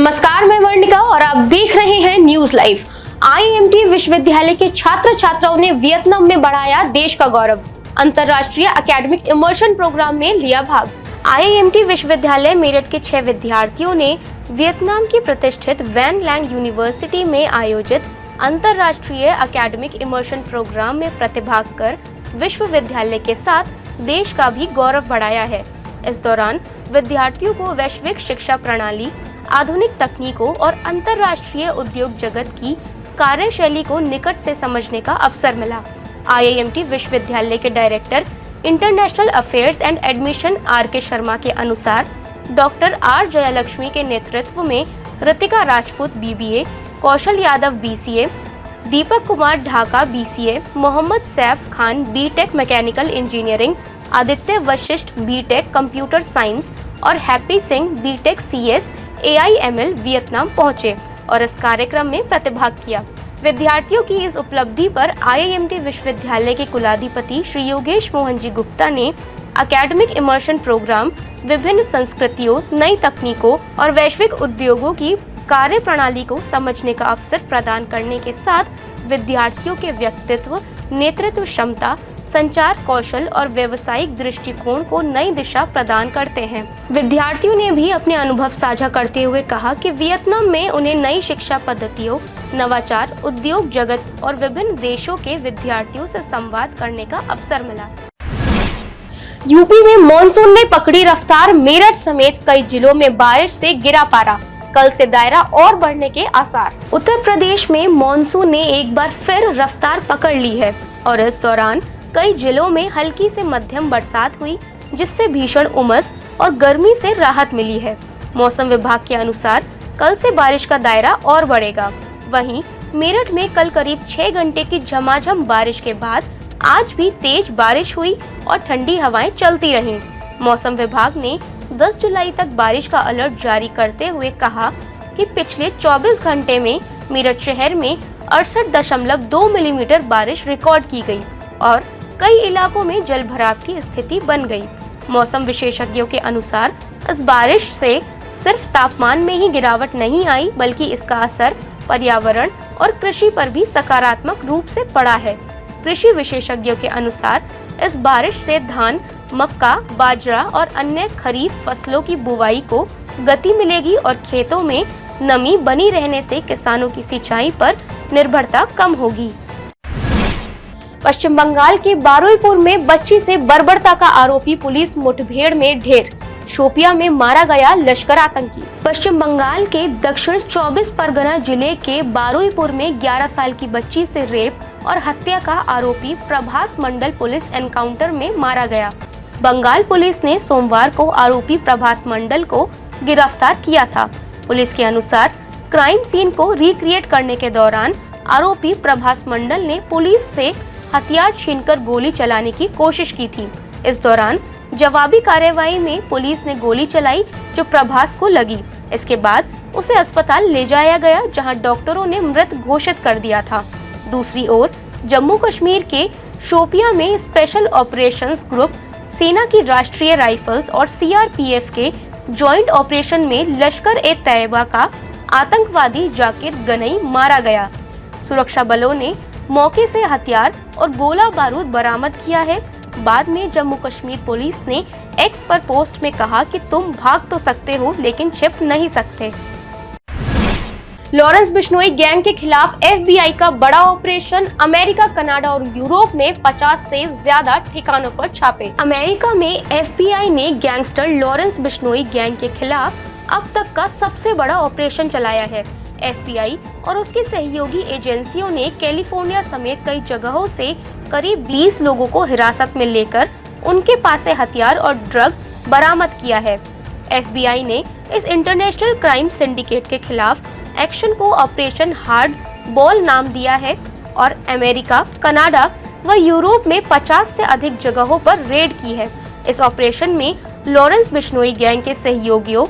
नमस्कार, मैं वर्णिका और आप देख रहे हैं न्यूज लाइव। आईएमटी विश्वविद्यालय के छात्र छात्राओं ने वियतनाम में बढ़ाया देश का गौरव। अंतर्राष्ट्रीय एकेडमिक इमर्शन प्रोग्राम में लिया भाग। आईएमटी विश्वविद्यालय मेरठ के 6 विद्यार्थियों ने वियतनाम की प्रतिष्ठित वैन लैंग यूनिवर्सिटी में आयोजित अंतर्राष्ट्रीय एकेडमिक इमर्शन प्रोग्राम में प्रतिभाग कर विश्वविद्यालय के साथ देश का भी गौरव बढ़ाया है। इस दौरान विद्यार्थियों को वैश्विक शिक्षा प्रणाली, आधुनिक तकनीकों और अंतर्राष्ट्रीय उद्योग जगत की कार्यशैली को निकट से समझने का अवसर मिला। आईआईएमटी विश्वविद्यालय के director international affairs and admission R K. Sharma के अनुसार डॉक्टर आर. जयलक्ष्मी के नेतृत्व में Ritika Rajput BBA, Kaushal Yadav BCA, Deepak Kumar Dhaka BCA, Mohammad Saif Khan B Tech mechanical engineering, Aditya Vashishtha B Tech computer science और Happy Singh B Tech CS AIML Vietnam पहुंचे और इस कार्यक्रम में प्रतिभाग किया। विद्यार्थियों की इस उपलब्धि पर आईआईएमटी विश्वविद्यालय के कुलाधिपति श्री योगेश मोहन जी गुप्ता ने एकेडमिक इमर्शन प्रोग्राम विभिन्न संस्कृतियों, नई तकनीकों और वैश्विक उद्योगों की कार्य प्रणाली को समझने का अवसर प्रदान करने के साथ विद्यार्थियों के व्यक्तित्व, नेतृत्व क्षमता, संचार कौशल और व्यावसायिक दृष्टिकोण को नई दिशा प्रदान करते हैं। विद्यार्थियों ने भी अपने अनुभव साझा करते हुए कहा कि वियतनाम में उन्हें नई शिक्षा पद्धतियों, नवाचार, उद्योग जगत और विभिन्न देशों के विद्यार्थियों से संवाद करने का अवसर मिला। यूपी में मॉनसून ने पकड़ी रफ्तार, मेरठ समेत कई जिलों में बारिश से गिरा पारा, कल से दायरा और बढ़ने के आसार। उत्तर प्रदेश में मॉनसून ने एक बार फिर रफ्तार पकड़ ली है और इस दौरान कई जिलों में हल्की से मध्यम बरसात हुई, जिससे भीषण उमस और गर्मी से राहत मिली है। मौसम विभाग के अनुसार कल से बारिश का दायरा और बढ़ेगा। वहीं मेरठ में कल करीब 6 घंटे की झमाझम बारिश के बाद आज भी तेज बारिश हुई और ठंडी हवाएं चलती रहीं। मौसम विभाग ने 10 जुलाई तक बारिश का अलर्ट जारी करते हुए कहा कि पिछले 24 घंटे में मेरठ शहर में 68.2 मिलीमीटर बारिश रिकॉर्ड की गई और कई इलाकों में जलभराव की स्थिति बन गई। मौसम विशेषज्ञों के अनुसार इस बारिश से सिर्फ तापमान में ही गिरावट नहीं आई, बल्कि इसका असर पर्यावरण और कृषि पर भी सकारात्मक रूप से पड़ा है। कृषि विशेषज्ञों के अनुसार इस बारिश से धान, मक्का, बाजरा और अन्य खरीफ फसलों की बुवाई को गति मिलेगी और खेतों में नमी बनी रहने से किसानों की सिंचाई पर निर्भरता कम होगी। पश्चिम बंगाल के बारुईपुर में बच्ची से बर्बरता का आरोपी पुलिस मुठभेड़ में ढेर, शोपिया में मारा गया लश्कर आतंकी। पश्चिम बंगाल के दक्षिण 24 परगना जिले के बारुईपुर में 11 साल की बच्ची से रेप और हत्या का आरोपी प्रभास मंडल पुलिस एनकाउंटर में मारा गया। बंगाल पुलिस ने सोमवार को आरोपी प्रभास मंडल को गिरफ्तार किया था। पुलिस के अनुसार क्राइम सीन को रिक्रिएट करने के दौरान आरोपी प्रभास मंडल ने पुलिस से हथियार छीनकर गोली चलाने की कोशिश की थी। इस दौरान जवाबी कार्रवाई में पुलिस ने गोली चलाई जो प्रभास को लगी। इसके बाद उसे अस्पताल ले जाया गया, जहां डॉक्टरों ने मृत घोषित कर दिया था। दूसरी ओर जम्मू कश्मीर के शोपिया में स्पेशल ऑपरेशंस ग्रुप, सेना की राष्ट्रीय राइफल्स और सीआरपीएफ के जॉइंट ऑपरेशन में लश्कर-ए-तैयबा का आतंकवादी जाकिर गनई मारा गया। सुरक्षा बलों ने मौके से हथियार और गोला बारूद बरामद किया है। बाद में जम्मू कश्मीर पुलिस ने एक्स पर पोस्ट में कहा कि तुम भाग तो सकते हो लेकिन छिप नहीं सकते। लॉरेंस बिश्नोई गैंग के खिलाफ FBI का बड़ा ऑपरेशन, अमेरिका, कनाडा और यूरोप में 50 से ज्यादा ठिकानों पर छापे। अमेरिका में FBI ने गैंगस्टर लॉरेंस बिश्नोई गैंग के खिलाफ अब तक का सबसे बड़ा ऑपरेशन चलाया है। FBI और उसकी सहयोगी एजेंसियों ने कैलिफोर्निया समेत कई जगहों से करीब 20 लोगों को हिरासत में लेकर उनके पास से हथियार और ड्रग बरामद किया है। FBI ने इस इंटरनेशनल क्राइम सिंडिकेट के खिलाफ एक्शन को ऑपरेशन हार्ड बॉल नाम दिया है और अमेरिका, कनाडा व यूरोप में 50 से अधिक जगहों पर रेड की है। इस ऑपरेशन में लॉरेंस बिश्नोई गैंग के सहयोगियों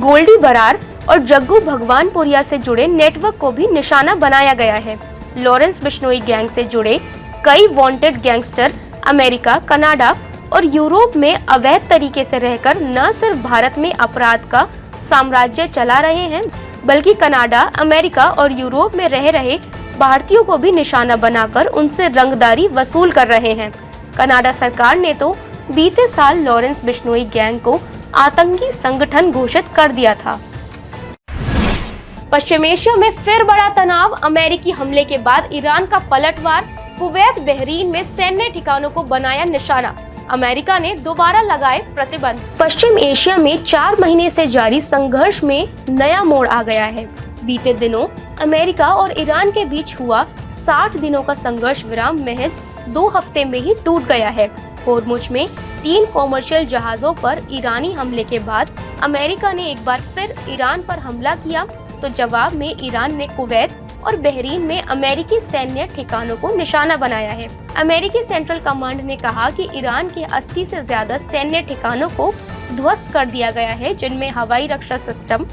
गोल्डी बरार और जग्गू भगवानपुरिया से जुड़े नेटवर्क को भी निशाना बनाया गया है। लॉरेंस बिश्नोई गैंग से जुड़े कई वांटेड गैंगस्टर अमेरिका, कनाडा और यूरोप में अवैध तरीके से रहकर न सिर्फ भारत में अपराध का साम्राज्य चला रहे हैं, बल्कि कनाडा, अमेरिका और यूरोप में रह रहे भारतीयों को भी निशाना बनाकर उनसे रंगदारी वसूल कर रहे हैं। कनाडा सरकार ने तो बीते साल लॉरेंस बिश्नोई गैंग को आतंकी संगठन घोषित कर दिया था। पश्चिम एशिया में फिर बड़ा तनाव। अमेरिकी हमले के बाद ईरान का पलटवार। कुवैत, बहरीन में सैन्य ठिकानों को बनाया निशाना। अमेरिका ने दोबारा लगाए प्रतिबंध। पश्चिम एशिया में 4 महीने से जारी संघर्ष में नया मोड़ आ गया है। बीते दिनों अमेरिका और ईरान के बीच हुआ 60 दिनों का संघर्ष विराम महज 2 हफ्ते में ही टूट गया है। होर्मुज में 3 कॉमर्शियल जहाजों पर ईरानी हमले के बाद अमेरिका ने एक बार फिर ईरान पर हमला किया, तो जवाब में ईरान ने कुवैत और बहरीन में अमेरिकी सैन्य ठिकानों को निशाना बनाया है। अमेरिकी सेंट्रल कमांड ने कहा कि ईरान के 80 से ज्यादा सैन्य ठिकानों को ध्वस्त कर दिया गया है, जिनमें हवाई रक्षा सिस्टम,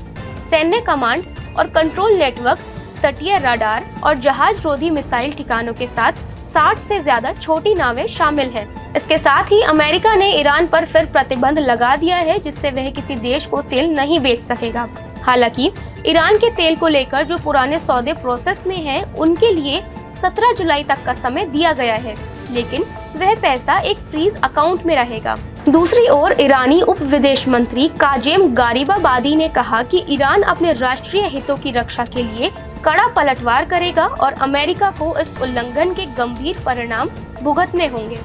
सैन्य कमांड और कंट्रोल नेटवर्क, तटीय रडार और जहाज रोधी मिसाइल ठिकानों के साथ 60 से ज्यादा छोटी नावें शामिल हैं। इसके साथ ही अमेरिका ने ईरान पर फिर प्रतिबंध लगा दिया है, जिससे वह किसी देश को तेल नहीं बेच सकेगा। हालांकि ईरान के तेल को लेकर जो पुराने सौदे प्रोसेस में हैं, उनके लिए 17 जुलाई तक का समय दिया गया है, लेकिन वह पैसा एक फ्रीज अकाउंट में रहेगा। दूसरी ओर ईरानी उप विदेश मंत्री काजेम गारिबाबादी ने कहा कि ईरान अपने राष्ट्रीय हितों की रक्षा के लिए कड़ा पलटवार करेगा और अमेरिका को इस उल्लंघन के गंभीर परिणाम भुगतने होंगे।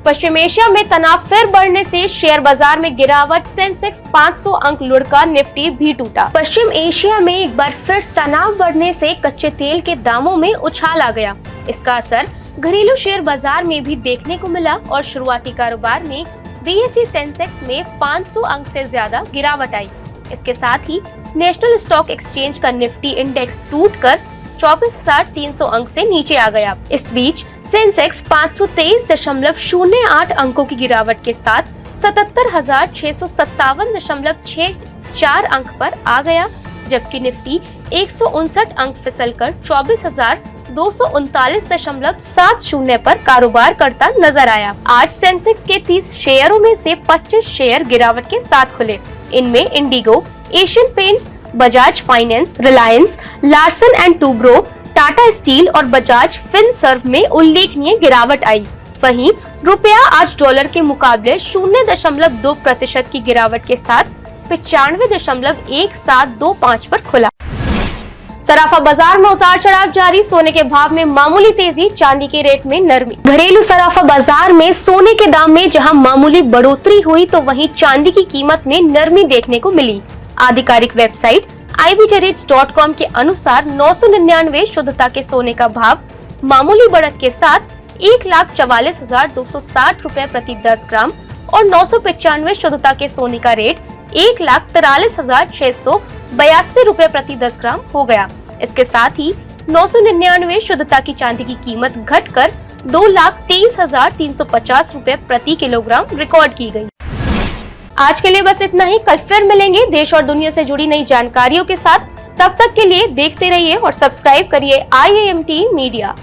पश्चिम एशिया में तनाव फिर बढ़ने से शेयर बाजार में गिरावट। सेंसेक्स 500 अंक लुढ़का, निफ्टी भी टूटा। पश्चिम एशिया में एक बार फिर तनाव बढ़ने से कच्चे तेल के दामों में उछाल आ गया। इसका असर घरेलू शेयर बाजार में भी देखने को मिला और शुरुआती कारोबार में बीएसई सेंसेक्स में 500 अंक से ज्यादा गिरावट आई। इसके साथ ही नेशनल स्टॉक एक्सचेंज का निफ्टी इंडेक्स टूटकर 24,300 अंक से नीचे आ गया। इस बीच सेंसेक्स 523.08 अंकों की गिरावट के साथ 77,657.64 अंक पर आ गया, जबकि निफ्टी 159 अंक फिसलकर 24,239.70 पर कारोबार करता नजर आया। आज सेंसेक्स के 30 शेयरों में से 25 शेयर गिरावट के साथ खुले। इनमें Indigo, Asian paints, Bajaj finance, Reliance, Larsen and Toubro, Tata steel और बजाज फिनसर्व में उल्लेखनीय गिरावट आई। वहीं रुपया आज डॉलर के मुकाबले 0.2% की गिरावट के साथ 95.1725 पर खुला। सराफा बाजार में उतार चढ़ाव जारी। सोने के भाव में मामूली तेजी, चांदी के रेट में नरमी। घरेलू सराफा बाजार में सोने के दाम में जहां मामूली बढ़ोतरी हुई, तो वहीं चांदी की कीमत में नरमी देखने को मिली। आधिकारिक वेबसाइट ibjrates.com के अनुसार 999 शुद्धता के सोने का भाव मामूली बढ़त के साथ 1,44,260 रुपए प्रति 10 ग्राम और 995 शुद्धता के सोने का रेट 1,43,682 रुपए प्रति 10 ग्राम हो गया। इसके साथ ही 999 शुद्धता की चांदी की कीमत घटकर 2,23,350 रुपए प्रति किलोग्राम रिकॉर्ड की गई। आज के लिए बस इतना ही। कल फिर मिलेंगे देश और दुनिया से जुड़ी नई जानकारियों के साथ। तब तक के लिए देखते रहिए और सब्सक्राइब करिए IAMT मीडिया।